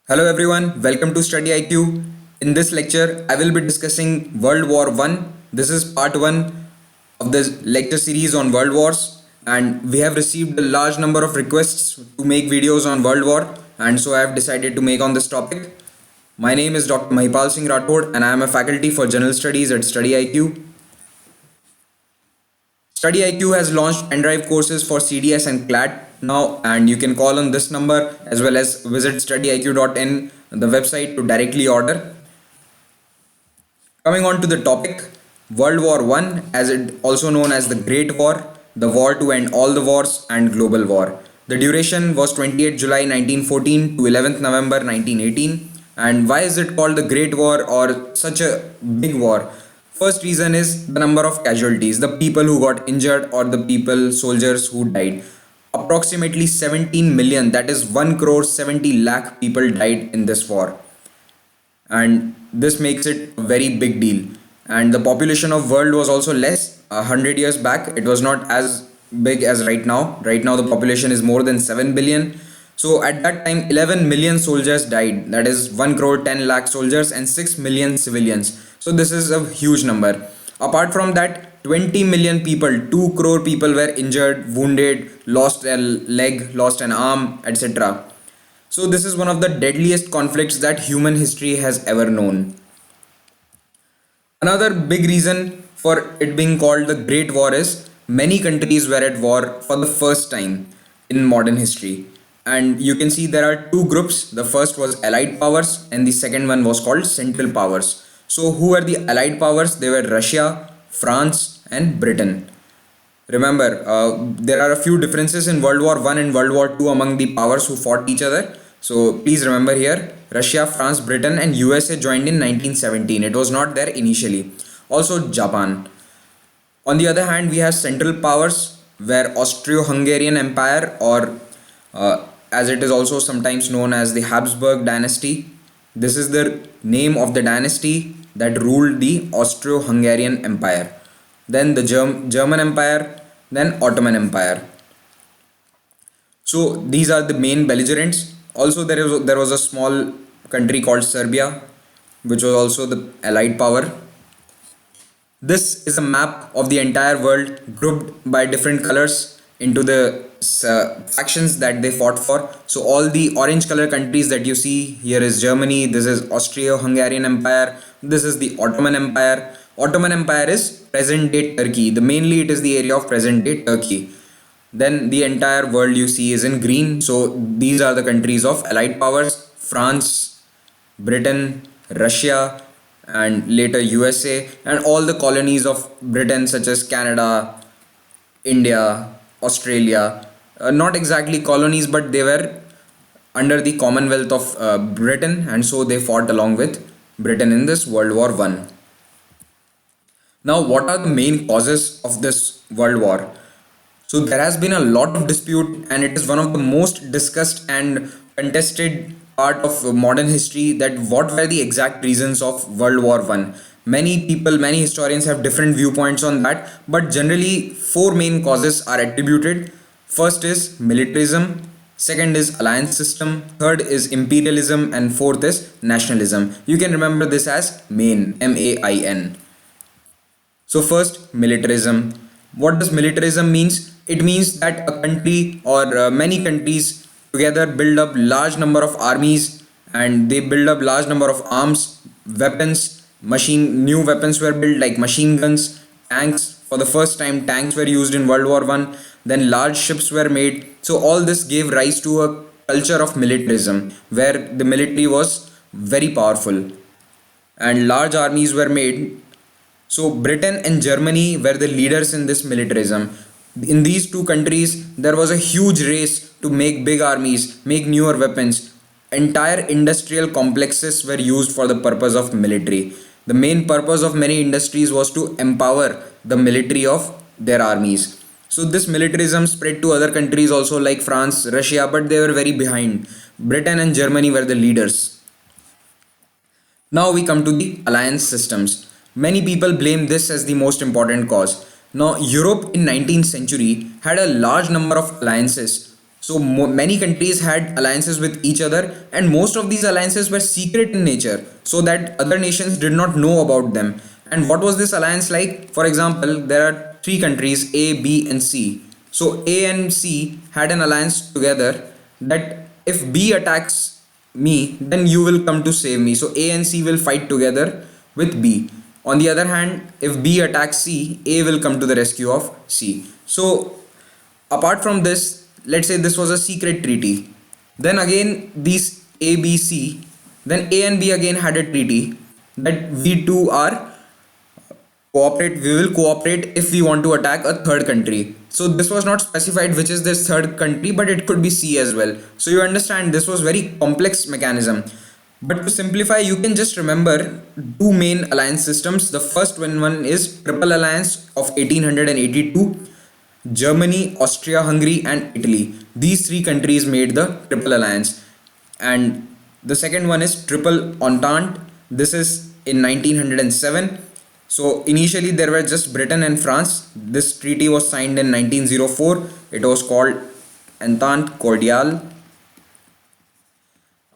Hello everyone, welcome to Study IQ. In this lecture, I will be discussing World War One. This is part 1 of this lecture series on World Wars, and we have received a large number of requests to make videos on World War, and so I have decided to make on this topic. My name is Dr. Mahipal Singh Rathod, and I am a faculty for General Studies at Study IQ. Study IQ has launched pen drive courses for CDS and CLAT now, and you can call on this number as well as visit studyiq.in, the website, to directly order. Coming on to the topic, World War One, as it also known as the Great War, the war to end all the wars, and global war. The duration was 28 July 1914 to 11th November 1918. And why is it called the Great War or such a big war? First reason is the number of casualties, the people who got injured or the people, soldiers who died. Approximately 17 million, that is 1 crore 70 lakh people died in this war, and this makes it a very big deal. And the population of world was also less. 100 years back it was not as big as right now the population is more than 7 billion. So at that time 11 million soldiers died, that is 1 crore 10 lakh soldiers and 6 million civilians. So this is a huge number. Apart from that, 20 million people, 2 crore people were injured, wounded, lost a leg, lost an arm, etc. So this is one of the deadliest conflicts that human history has ever known. Another big reason for it being called the Great War is many countries were at war for the first time in modern history. And you can see there are two groups. The first was Allied powers, and the second one was called Central powers. So, who were the Allied powers? They were Russia, France, and Britain. Remember, there are a few differences in World War One and World War Two among the powers who fought each other. So please remember here, Russia, France, Britain, and USA joined in 1917. It was not there initially. Also Japan. On the other hand, we have Central powers where Austro-Hungarian Empire, or as it is also sometimes known as the Habsburg dynasty. This is the name of the dynasty that ruled the Austro-Hungarian Empire. Then the German Empire, then Ottoman Empire. So these are the main belligerents. Also, there was a small country called Serbia, which was also the Allied power. This is a map of the entire world grouped by different colors into the factions that they fought for. So all the orange color countries that you see here is Germany, this is Austro-Hungarian Empire, this is the Ottoman Empire. Ottoman Empire is present day Turkey. Mainly it is the area of present day Turkey. Then the entire world you see is in green. So these are the countries of Allied powers: France, Britain, Russia, and later USA, and all the colonies of Britain such as Canada, India, Australia. Not exactly colonies, but they were under the Commonwealth of Britain, and so they fought along with Britain in this World War One. Now, what are the main causes of this World War? So there has been a lot of dispute, and it is one of the most discussed and contested part of modern history, that what were the exact reasons of World War One. Many people, many historians have different viewpoints on that, but generally four main causes are attributed. First is militarism, second is alliance system, third is imperialism, and fourth is nationalism. You can remember this as MAIN, MAIN. So first, militarism. What does militarism means? It means that a country or many countries together build up large number of armies, and they build up large number of arms, weapons, new weapons were built like machine guns, tanks. For the first time, tanks were used in World War One. Then large ships were made. So all this gave rise to a culture of militarism, where the military was very powerful and large armies were made. So Britain and Germany were the leaders in this militarism. In these two countries, there was a huge race to make big armies, make newer weapons. Entire industrial complexes were used for the purpose of military. The main purpose of many industries was to empower the military of their armies. So this militarism spread to other countries also, like France, Russia, but they were very behind. Britain and Germany were the leaders. Now we come to the alliance systems. Many people blame this as the most important cause. Now Europe in 19th century had a large number of alliances. So many countries had alliances with each other, and most of these alliances were secret in nature, so that other nations did not know about them. And what was this alliance like? For example, there are three countries A, B, and C. So A and C had an alliance together that if B attacks me, then you will come to save me. So A and C will fight together with B. On the other hand, if B attacks C, A will come to the rescue of C. So apart from this, let's say this was a secret treaty. Then again, these A, B, C, then A and B again had a treaty that we two are cooperate, we will cooperate if we want to attack a third country. So this was not specified which is this third country, but it could be C as well. So you understand this was very complex mechanism. But to simplify, you can just remember two main alliance systems. The first one is Triple Alliance of 1882. Germany, Austria, Hungary, and Italy. These three countries made the Triple Alliance. And the second one is Triple Entente. This is in 1907. So initially there were just Britain and France. This treaty was signed in 1904. It was called Entente Cordiale.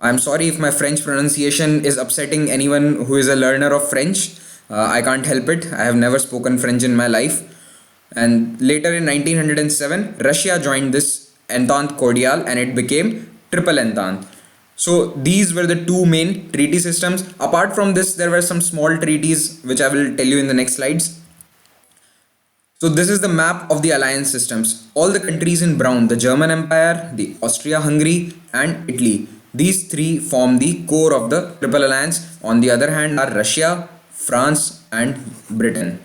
I'm sorry if my French pronunciation is upsetting anyone who is a learner of French. I can't help it. I have never spoken French in my life. And later in 1907, Russia joined this Entente Cordiale and it became Triple Entente. So these were the two main treaty systems. Apart from this, there were some small treaties which I will tell you in the next slides. So this is the map of the alliance systems. All the countries in brown, the German Empire, the Austria-Hungary, and Italy. These three form the core of the Triple Alliance. On the other hand are Russia, France, and Britain.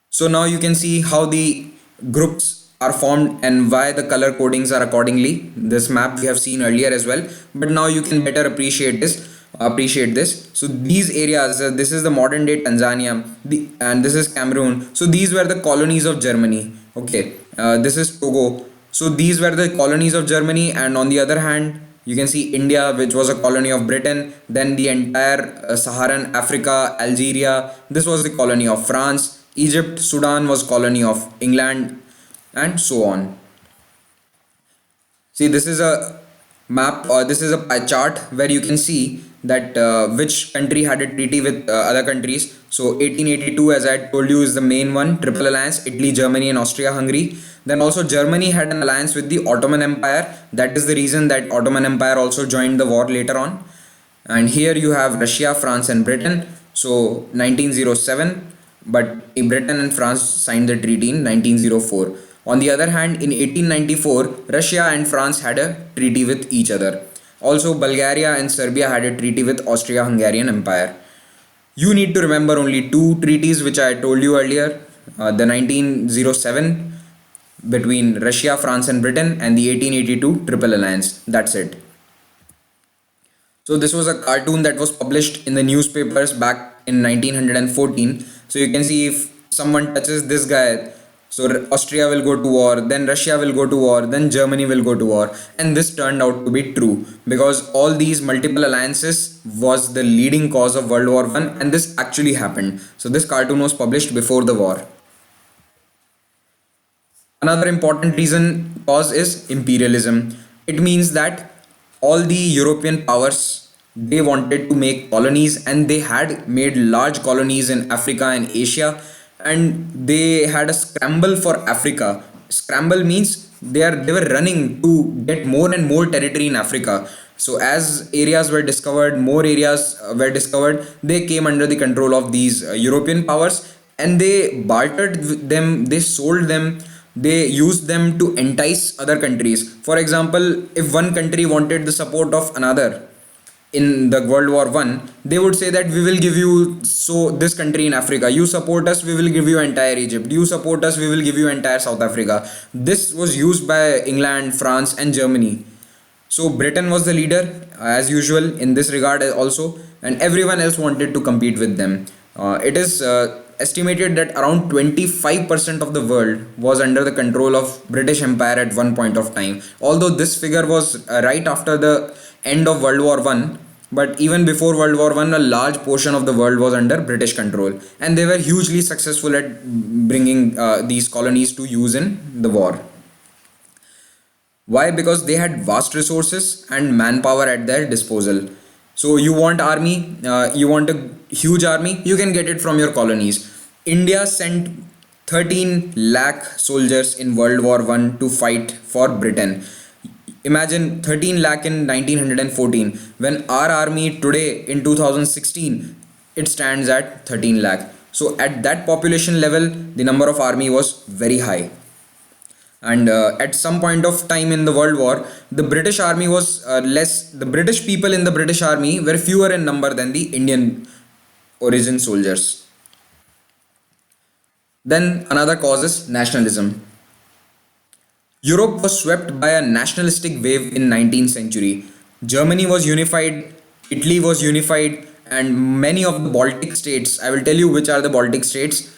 So now you can see how the groups are formed and why the color codings are accordingly. This map we have seen earlier as well, but now you can better appreciate this. So these areas, this is the modern day Tanzania, and this is Cameroon. So these were the colonies of Germany. Okay, this is Togo. So these were the colonies of Germany, and on the other hand, you can see India, which was a colony of Britain. Then the entire Saharan Africa, Algeria, this was the colony of France. Egypt, Sudan was colony of England, and so on. See, this is a map, or this is a pie chart where you can see that which country had a treaty with other countries. So 1882, as I told you, is the main one, Triple Alliance, Italy, Germany, and Austria-Hungary. Then also Germany had an alliance with the Ottoman Empire. That is the reason that Ottoman Empire also joined the war later on. And here you have Russia, France, and Britain. So 1907, but Britain and France signed the treaty in 1904. On the other hand, in 1894, Russia and France had a treaty with each other. Also, Bulgaria and Serbia had a treaty with Austria-Hungarian Empire. You need to remember only two treaties which I told you earlier. The 1907 between Russia, France, and Britain, and the 1882 Triple Alliance. That's it. So this was a cartoon that was published in the newspapers back in 1914. So you can see if someone touches this guy, so Austria will go to war, then Russia will go to war, then Germany will go to war. And this turned out to be true because all these multiple alliances was the leading cause of World War I, and this actually happened. So this cartoon was published before the war. Another important reason cause is imperialism. It means that all the European powers, they wanted to make colonies, and they had made large colonies in Africa and Asia, and they had a scramble for Africa. Scramble means they were running to get more and more territory in Africa. So as areas were discovered, more areas were discovered, they came under the control of these European powers, and they bartered with them, they sold them, they used them to entice other countries. For example, if one country wanted the support of another in the World War One, they would say that we will give you so this country in Africa. You support us, we will give you entire Egypt. You support us, we will give you entire South Africa. This was used by England, France, and Germany. So Britain was the leader as usual in this regard also, and everyone else wanted to compete with them. It is estimated that around 25% of the world was under the control of British Empire at one point of time. Although this figure was right after the end of World War One, but even before World War One, a large portion of the world was under British control, and they were hugely successful at bringing these colonies to use in the war. Why? Because they had vast resources and manpower at their disposal. So you want army, you want a huge army, you can get it from your colonies. India sent 13 lakh soldiers in World War One to fight for Britain. Imagine 13 lakh in 1914. When our army today in 2016, it stands at 13 lakh. So at that population level, the number of army was very high. And at some point of time in the World War, the British army was less. The British people in the British army were fewer in number than the Indian origin soldiers. Then another cause is nationalism. Europe was swept by a nationalistic wave in 19th century. Germany was unified, Italy was unified, and many of the Baltic states, I will tell you which are the Baltic states,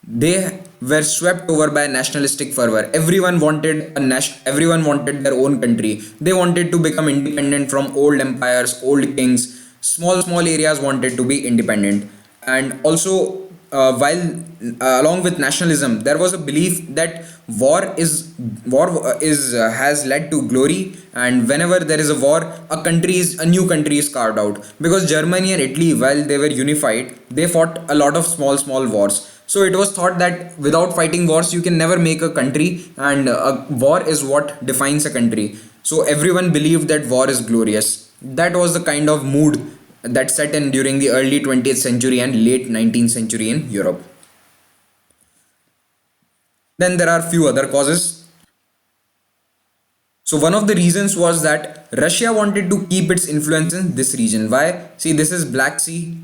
they were swept over by nationalistic fervor. Everyone wanted their own country. They wanted to become independent from old empires, old kings. Small areas wanted to be independent. And also, while along with nationalism, there was a belief that war is has led to glory, and whenever there is a war, a new country is carved out. Because Germany and Italy, while they were unified, they fought a lot of small wars. So it was thought that without fighting wars, you can never make a country, and a war is what defines a country. So everyone believed that war is glorious. That was the kind of mood that set in during the early 20th century and late 19th century in Europe. Then there are few other causes. So one of the reasons was that Russia wanted to keep its influence in this region. Why? See, this is Black Sea,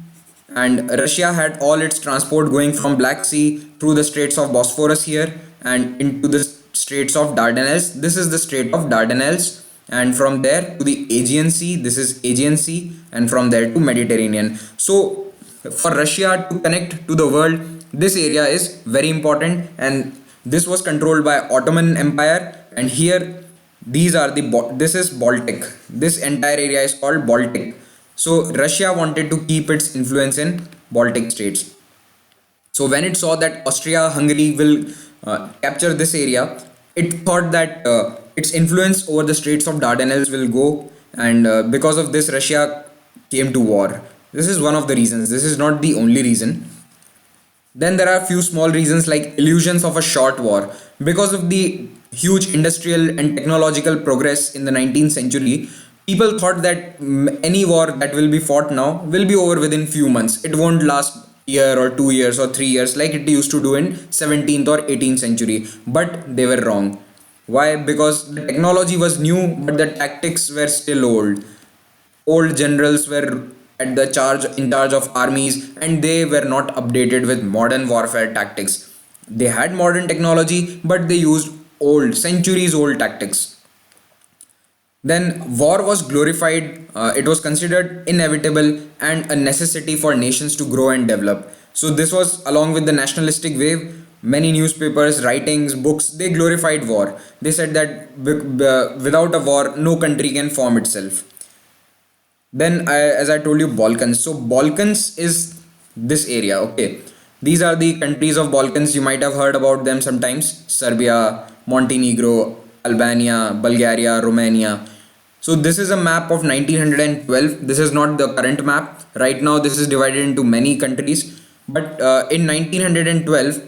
and Russia had all its transport going from Black Sea through the Straits of Bosphorus here and into the Straits of Dardanelles. This is the Strait of Dardanelles, and from there to the Aegean Sea. This is Aegean Sea, and from there to Mediterranean. So for Russia to connect to the world, this area is very important, and this was controlled by Ottoman Empire. And here, this is Baltic. This entire area is called Baltic. So Russia wanted to keep its influence in Baltic states. So when it saw that Austria-Hungary will capture this area, it thought that its influence over the Straits of Dardanelles will go, and because of this, Russia came to war. This is one of the reasons. This is not the only reason. Then there are few small reasons like illusions of a short war. Because of the huge industrial and technological progress in the 19th century, people thought that any war that will be fought now will be over within few months. It won't last year or 2 years or 3 years like it used to do in 17th or 18th century. But they were wrong. Why? Because the technology was new, but the tactics were still old. Old generals were at the charge in charge of armies, and they were not updated with modern warfare tactics. They had modern technology, but they used old, centuries old tactics. Then war was glorified, it was considered inevitable and a necessity for nations to grow and develop. So, this was along with the nationalistic wave. Many newspapers, writings, books, they glorified war. They said that without a war, no country can form itself. Then, as I told you, Balkans. So, Balkans is this area. Okay, these are the countries of Balkans. You might have heard about them sometimes: Serbia, Montenegro, Albania, Bulgaria, Romania. So, this is a map of 1912. This is not the current map. Right now, this is divided into many countries. But in 1912,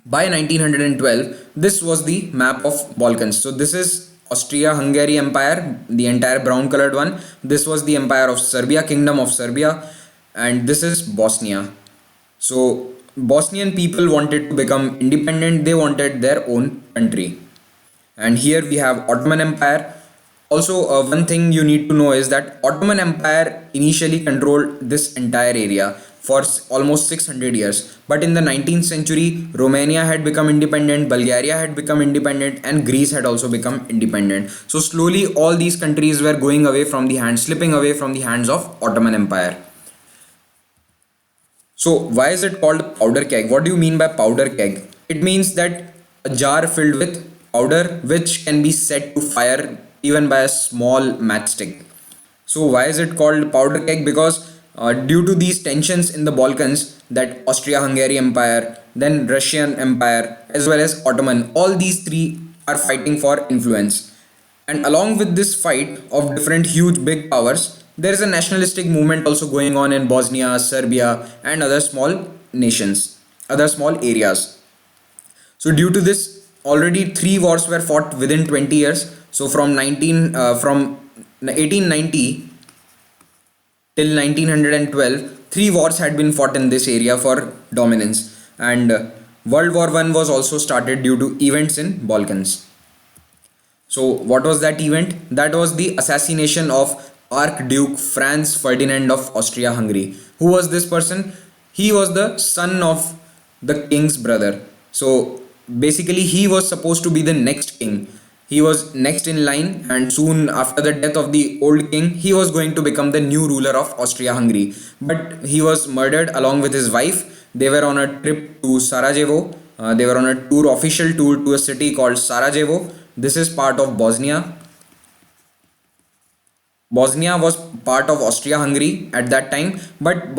by 1912, this was the map of Balkans. So this is Austria-Hungary Empire, the entire brown colored one. This was the Empire of Serbia, Kingdom of Serbia, and this is Bosnia. So Bosnian people wanted to become independent. They wanted their own country. And here we have Ottoman Empire. Also, one thing you need to know is that Ottoman Empire initially controlled this entire area for almost 600 years. But in the 19th century, Romania had become independent, Bulgaria had become independent, and Greece had also become independent. So slowly, all these countries were going away from the hands, slipping away from the hands of Ottoman Empire. So why is it called powder keg? What do you mean by powder keg? It means that a jar filled with powder which can be set to fire even by a small matchstick. So why is it called powder keg? Because due to these tensions in the Balkans, that Austria-Hungary Empire, then Russian Empire, as well as Ottoman, all these three are fighting for influence. And along with this fight of different huge big powers, there is a nationalistic movement also going on in Bosnia, Serbia, and other small nations, other small areas. So due to this, already three wars were fought within 20 years. So from 1890 till 1912, three wars had been fought in this area for dominance, and World War One was also started due to events in Balkans. So, what was that event? That was the assassination of Archduke Franz Ferdinand of Austria Hungary. Who was this person? He was the son of the king's brother. So, basically, he was supposed to be the next king. He was next in line, and soon after the death of the old king, he was going to become the new ruler of Austria Hungary. But he was murdered along with his wife. They were on a trip to Sarajevo. They were on a tour, official tour to a city called Sarajevo. This is part of Bosnia. Bosnia was part of Austria-Hungary at that time, but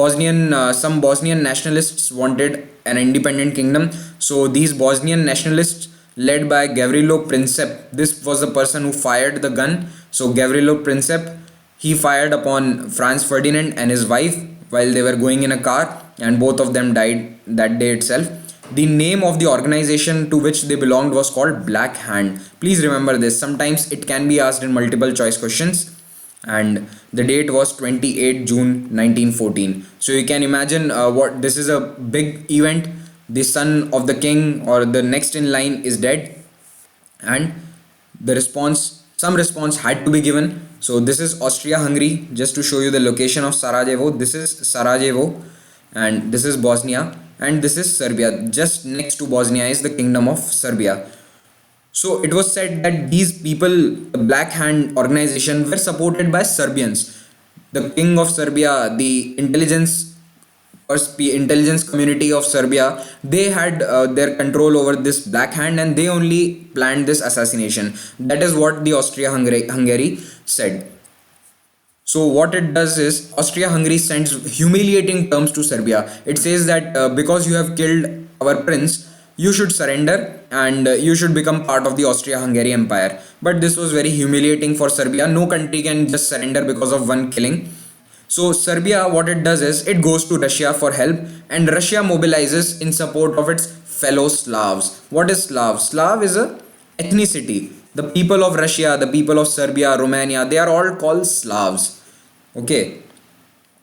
some Bosnian nationalists wanted an independent kingdom. So these Bosnian nationalists, led by Gavrilo Princip, this was the person who fired the gun. So Gavrilo Princip, he fired upon Franz Ferdinand and his wife while they were going in a car, and both of them died that day itself. The name of the organization to which they belonged was called Black Hand. Please remember this. Sometimes it can be asked in multiple choice questions. And the date was 28 June 1914. So you can imagine what this is a big event. The son of the king or the next in line is dead, and some response had to be given. So this is Austria-Hungary. Just to show you the location of Sarajevo, this is Sarajevo, and this is Bosnia, and this is Serbia. Just next to Bosnia is the Kingdom of Serbia. So it was said that these people, the Black Hand organization, were supported by Serbians. The king of Serbia, the intelligence community of Serbia, they had their control over this Black Hand, and they only planned this assassination. That is what the Austria-Hungary said. So what it does is Austria-Hungary sends humiliating terms to Serbia. It says that because you have killed our prince, you should surrender, and you should become part of the Austria-Hungary Empire. But this was very humiliating for Serbia. No country can just surrender because of one killing. So Serbia, what it does is it goes to Russia for help, and Russia mobilizes in support of its fellow Slavs. What is Slav? Slav is a ethnicity. The people of Russia, the people of Serbia, Romania, they are all called Slavs. Okay.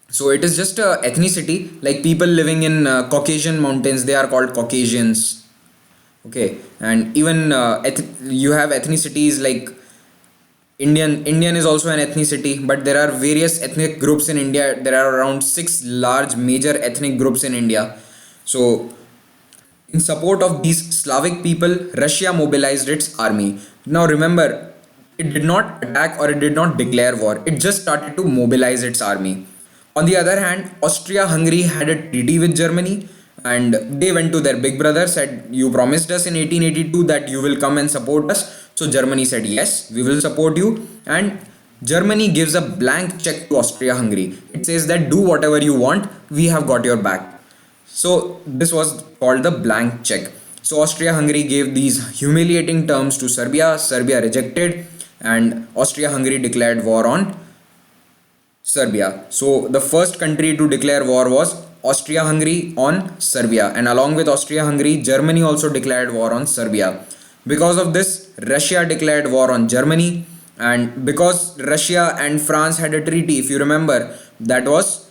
So it is just a ethnicity, like people living in Caucasian mountains, they are called Caucasians. Okay. And even you have ethnicities like Indian is also an ethnicity, but there are various ethnic groups in India. There are around 6 large major ethnic groups in India. So in support of these Slavic people, Russia mobilized its army. Now remember, it did not attack or it did not declare war. It just started to mobilize its army. On the other hand, Austria-Hungary had a treaty with Germany, and they went to their big brother, said, you promised us in 1882 that you will come and support us. So Germany said, yes, we will support you. And Germany gives a blank check to Austria-Hungary. It says that do whatever you want, we have got your back. So this was called the blank check. So Austria-Hungary gave these humiliating terms to Serbia. Serbia rejected, and Austria-Hungary declared war on Serbia. So the first country to declare war was Austria-Hungary on Serbia, and along with Austria-Hungary, Germany also declared war on Serbia. Because of this, Russia declared war on Germany, and because Russia and France had a treaty, if you remember, that was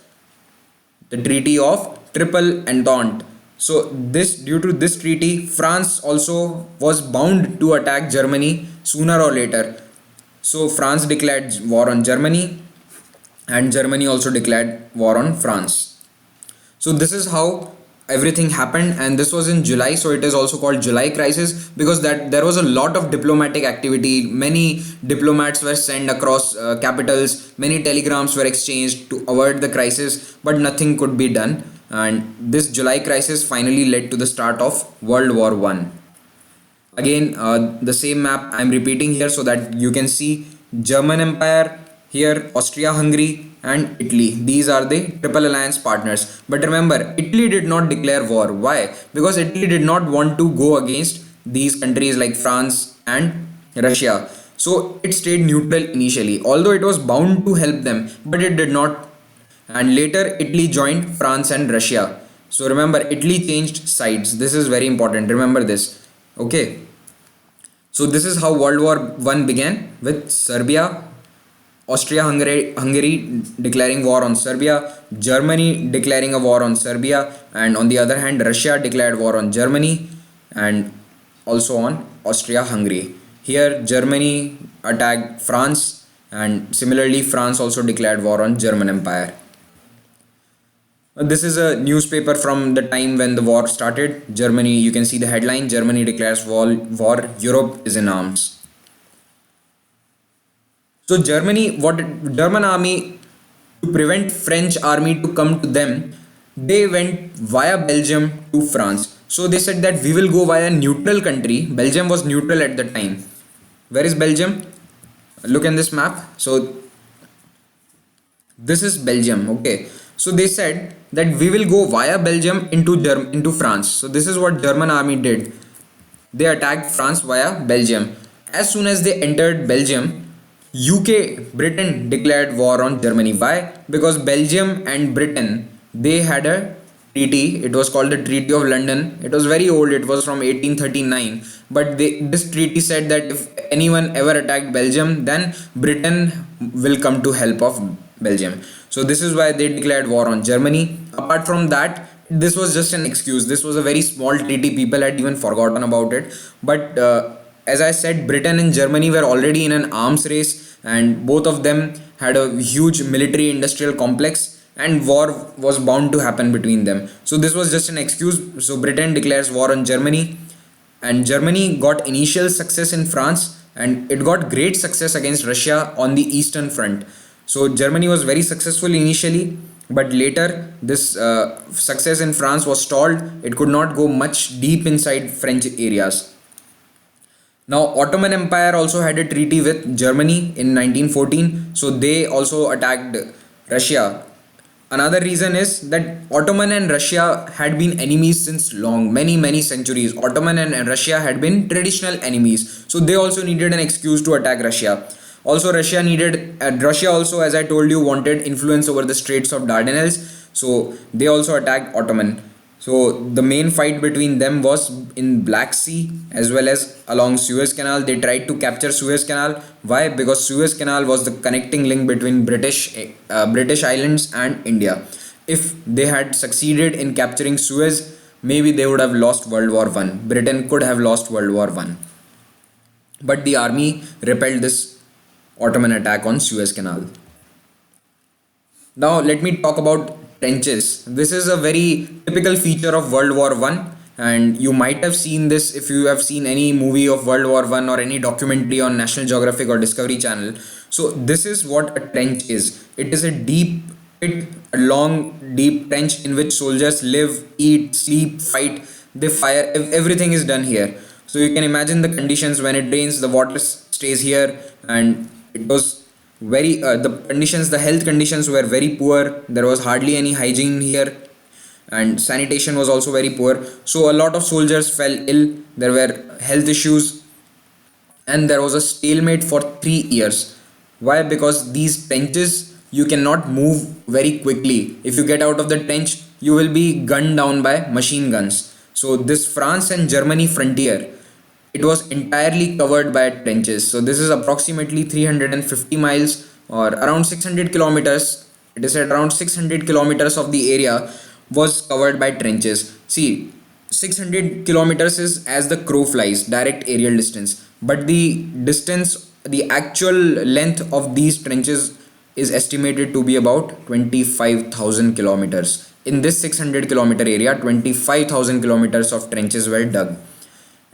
the Treaty of Triple Entente. So due to this treaty, France also was bound to attack Germany sooner or later. So France declared war on Germany, and Germany also declared war on France. So this is how everything happened, and this was in July, so it is also called July crisis, because that there was a lot of diplomatic activity. Many diplomats were sent across capitals, many telegrams were exchanged to avert the crisis, but nothing could be done, and this July crisis finally led to the start of World War One. Again, the same map I am repeating here so that you can see German Empire, here Austria-Hungary and Italy. These are the Triple Alliance partners. But remember, Italy did not declare war. Why? Because Italy did not want to go against these countries like France, and Russia. So it stayed neutral initially, although it was bound to help them, but it did not. And later, Italy joined France and Russia. So remember, Italy changed sides. This is very important. Remember this. Okay. So this is how World War One began with Serbia, Hungary declaring war on Serbia, Germany declaring a war on Serbia, and on the other hand, Russia declared war on Germany and also on Austria Hungary. Here, Germany attacked France, and similarly, France also declared war on German Empire. This is a newspaper from the time when the war started. Germany, you can see the headline: Germany declares war, Europe is in arms. So German army, to prevent French army to come to them, they went via Belgium to France. So they said that we will go via neutral country. Belgium was neutral at the time. Where is Belgium? Look in this map. So this is Belgium. Okay. So they said that we will go via Belgium into France. So this is what German army did. They attacked France via Belgium. As soon as they entered Belgium, Britain declared war on Germany. Why? Because Belgium and Britain, they had a treaty. It was called the Treaty of London. It was very old. It was from 1839. But this treaty said that if anyone ever attacked Belgium, then Britain will come to help of Belgium. So this is why they declared war on Germany. Apart from that, this was just an excuse. This was a very small treaty. People had even forgotten about it. But as I said, Britain and Germany were already in an arms race, and both of them had a huge military industrial complex, and war was bound to happen between them. So this was just an excuse. So Britain declares war on Germany, and Germany got initial success in France, and it got great success against Russia on the Eastern Front. So Germany was very successful initially, but later this success in France was stalled. It could not go much deep inside French areas. Now Ottoman Empire also had a treaty with Germany in 1914, so they also attacked Russia. Another reason is that Ottoman and Russia had been enemies since long, many centuries. Ottoman and Russia had been traditional enemies, so they also needed an excuse to attack Russia. Also, Russia also, as I told you, wanted influence over the Straits of Dardanelles, so they also attacked Ottoman. So the main fight between them was in Black Sea as well as along Suez Canal. They tried to capture Suez Canal. Why? Because Suez Canal was the connecting link between British Islands and India. If they had succeeded in capturing Suez, maybe they would have lost World War One. Britain could have lost World War One. But the army repelled this Ottoman attack on Suez Canal. Now let me talk about trenches. This is a very typical feature of World War One, and you might have seen this if you have seen any movie of World War One or any documentary on National Geographic or Discovery Channel. So this is what a trench is. It is a deep pit, a long deep trench in which soldiers live, eat, sleep, fight. They fire. Everything is done here. So you can imagine the conditions. When it rains, the water stays here, and it was the health conditions were very poor. There was hardly any hygiene here, and sanitation was also very poor. So a lot of soldiers fell ill. There were health issues, and there was a stalemate for 3 years. Why? Because these trenches, you cannot move very quickly. If you get out of the trench, you will be gunned down by machine guns. So this France and Germany frontier, it was entirely covered by trenches. So this is approximately 350 miles or around 600 kilometers. It is at around 600 kilometers of the area was covered by trenches. See, 600 kilometers is as the crow flies, direct aerial distance. But the actual length of these trenches is estimated to be about 25,000 kilometers. In this 600 kilometer area, 25,000 kilometers of trenches were dug.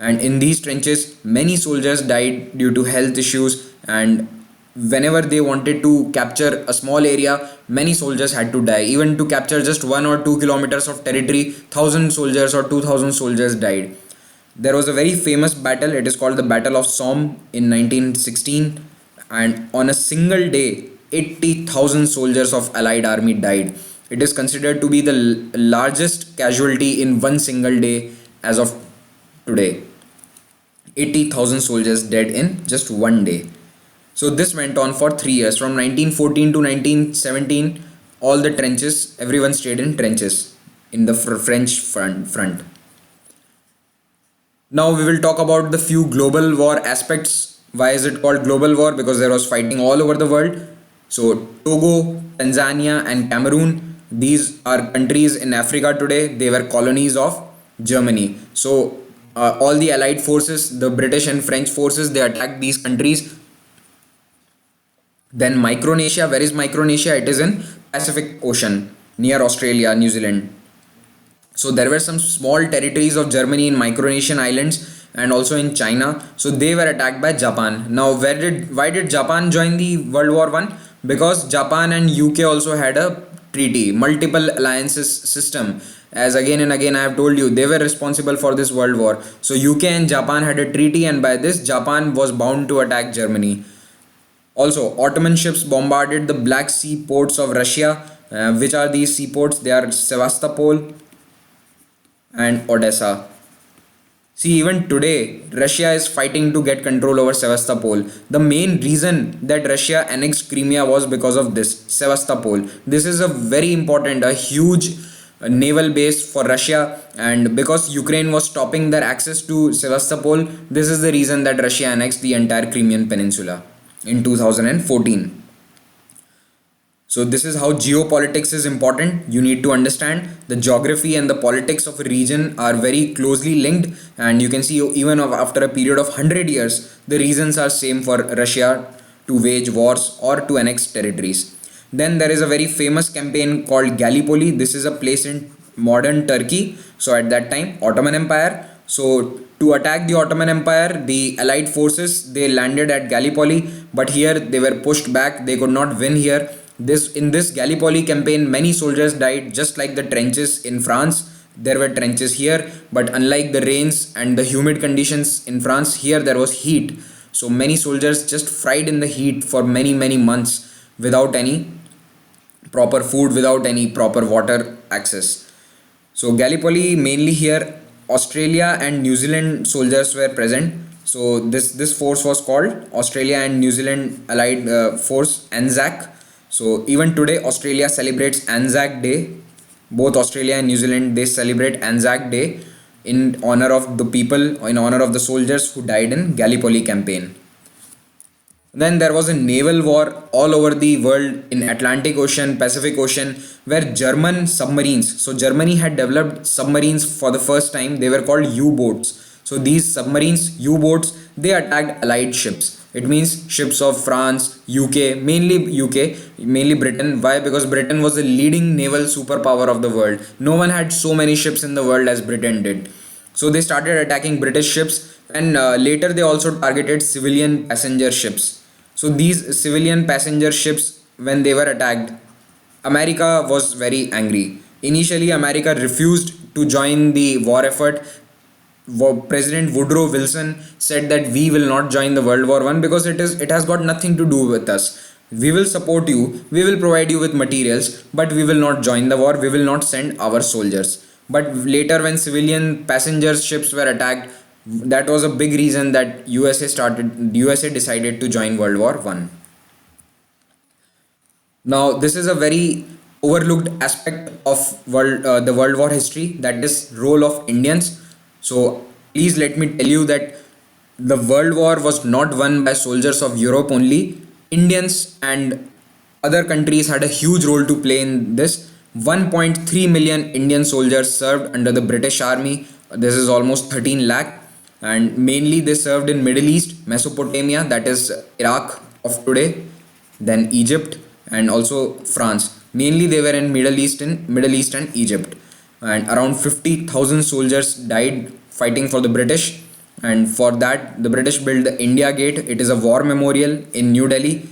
And in these trenches, many soldiers died due to health issues, and whenever they wanted to capture a small area, many soldiers had to die. Even to capture just 1 or 2 kilometers of territory, 1,000 soldiers or 2,000 soldiers died. There was a very famous battle. It is called the Battle of Somme in 1916, and on a single day, 80,000 soldiers of Allied army died. It is considered to be the largest casualty in one single day as of today. 80,000 soldiers dead in just one day. So this went on for 3 years. From 1914 to 1917, all the trenches, everyone stayed in trenches in the French front. Now we will talk about the few global war aspects. Why is it called global war? Because there was fighting all over the world. So Togo, Tanzania and Cameroon, these are countries in Africa today. They were colonies of Germany. So all the allied forces, the British and French forces, they attacked these countries. Then Micronesia, where is Micronesia? It is in Pacific Ocean near Australia, New Zealand. So there were some small territories of Germany in Micronesian islands and also in China. So they were attacked by Japan. Now why did Japan join the World War One? Because Japan and UK also had a treaty, multiple alliances system. As again and again I have told you, they were responsible for this world war. So UK and Japan had a treaty, and by this Japan was bound to attack Germany. Also, Ottoman ships bombarded the Black Sea ports of Russia. Which are these seaports? They are Sevastopol and Odessa. See, even today, Russia is fighting to get control over Sevastopol. The main reason that Russia annexed Crimea was because of this, Sevastopol. This is a very important, a huge naval base for Russia, and because Ukraine was stopping their access to Sevastopol, this is the reason that Russia annexed the entire Crimean Peninsula in 2014. So this is how geopolitics is important. You need to understand the geography and the politics of a region are very closely linked, and you can see even after a period of 100 years, the reasons are same for Russia to wage wars or to annex territories. Then there is a very famous campaign called Gallipoli. This is a place in modern Turkey. So at that time, Ottoman Empire. So to attack the Ottoman Empire, the allied forces, they landed at Gallipoli, but here they were pushed back. They could not win here. In this Gallipoli campaign, many soldiers died, just like the trenches in France. There were trenches here, but unlike the rains and the humid conditions in France, here there was heat. So many soldiers just fried in the heat for many months without any proper food, without any proper water access. So Gallipoli, mainly here Australia and New Zealand soldiers were present. So this force was called Australia and New Zealand Allied Force, ANZAC. So even today Australia celebrates Anzac Day. Both Australia and New Zealand, they celebrate Anzac Day in honor of the people, in honor of the soldiers who died in Gallipoli campaign. Then there was a naval war all over the world in Atlantic Ocean, Pacific Ocean, where German submarines. So Germany had developed submarines for the first time. They were called U-boats. So these submarines, U-boats, they attacked allied ships. It means ships of France, UK, mainly Britain. Why? Because Britain was the leading naval superpower of the world. No one had so many ships in the world as Britain did. So they started attacking British ships, and later they also targeted civilian passenger ships. So these civilian passenger ships, when they were attacked, America was very angry. Initially, America refused to join the war effort. President Woodrow Wilson said that we will not join the World War One because it has got nothing to do with us. We will support you, we will provide you with materials, but we will not join the war. We will not send our soldiers. But later, when civilian passenger ships were attacked, that was a big reason that USA decided to join World War One. Now, this is a very overlooked aspect of the World War history, that is role of Indians. So please let me tell you that the World War was not won by soldiers of Europe only. Indians and other countries had a huge role to play in this. 1.3 million Indian soldiers served under the British Army. This is almost 13 lakh, and mainly they served in Middle East, Mesopotamia, that is Iraq of today, then Egypt and also France. Mainly they were in Middle East and Egypt, and around 50,000 soldiers died fighting for the British. And for that, the British built the India Gate. It is a war memorial in New Delhi,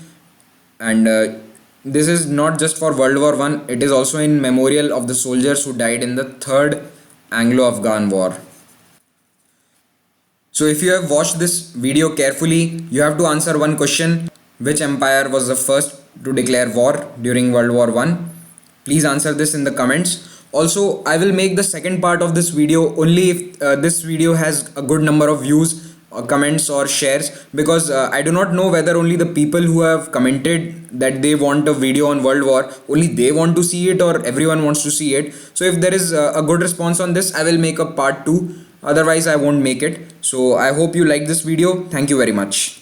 and this is not just for World War One. It is also in memorial of the soldiers who died in the Third Anglo-Afghan War. So if you have watched this video carefully, you have to answer one question: which empire was the first to declare war during World War One? Please answer this in the comments. Also, I will make the second part of this video only if this video has a good number of views. comments or shares, because I do not know whether only the people who have commented that they want a video on World War, only they want to see it or everyone wants to see it. So if there is a good response on this, I will make a part 2. Otherwise, I won't make it. So I hope you like this video. Thank you very much.